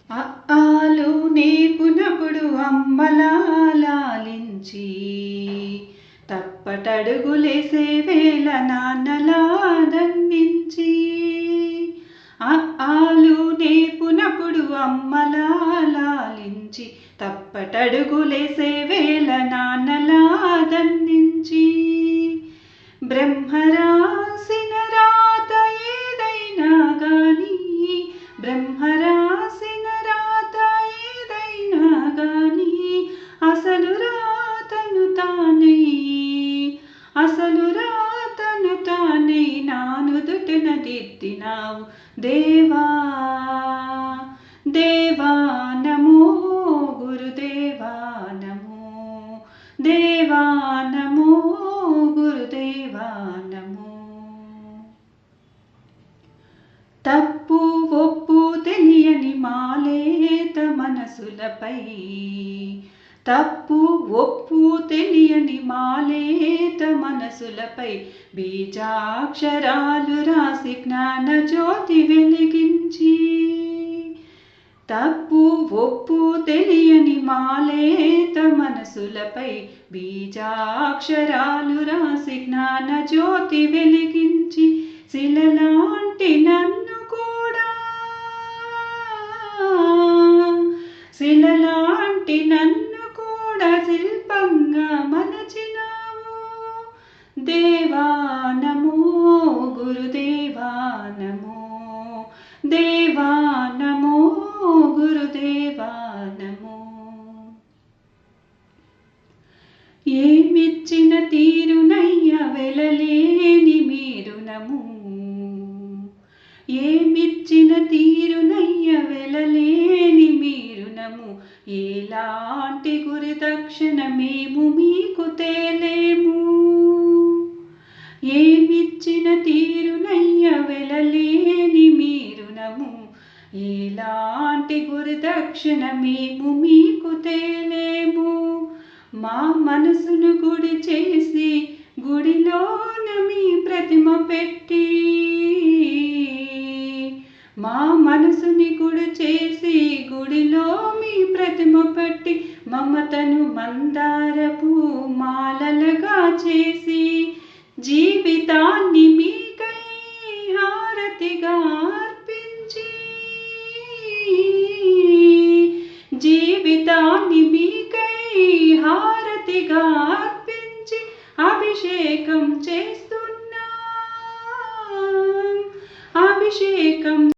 ఆలు నేర్పునప్పుడు అమ్మలా లాలించి తప్పటడుగులేసే వేళ నాన్నలా దండించి ఆలు నేర్పునప్పుడు అమ్మలా లాలించి తప్పటడుగులేసే వేళ నాన్నలా దండించి బ్రహ్మరాసిన రాత ఏదైనా గాని బ్రహ్మరాసిన రాత ఏదైనా గాని అసలు రాతను తానై నానుదుటిన దిద్దినావు దేవా దేవా నమో గురుదేవా నమో దేవా నమో గురుదేవా నమో. తప్పు ఒప్పు తెలియని మాలేత మనసులపై తప్పు ఒప్పు తెలియని మాలేత మనసులపై బీజాక్షరాలు రాసి జ్ఞాన జ్యోతి వెలిగించి తప్పు ఒప్పు తెలియని మాలేత మనసులపై బీజాక్షరాలు రాసి జ్ఞాన జ్యోతి వెలిగించి శిలలాంటి నన్ను కూడా శిలలాంటి నన్ను కూడా శిల్పంగా మలచినావు దేవా నమో గురుదేవా నమో దేవా నమో గురుదేవా నమో. ఏమిచ్చిన తీరునయ్య వెలలేని మీరునము ఏమిచ్చిన తీరునయ్య వెలలేని మీరునము ఎలాంటి గురి దక్షిణ మేము మీకు తేలేము ఏమిచ్చిన తీరునయ్య వెలలేని మీరునము ఎలాంటి గురి దక్షిణ మేము మీకు తేలేము మా మనసును గుడి చేసి గుడిలోన మీ ప్రతిమ పెట్టి మా మనసుని గుడి చేసి గుడిలో మీ ప్రతిమ పెట్టి మమతను మందారపు మాలలుగా చేసి జీవితాన్ని మీకై హారతిగా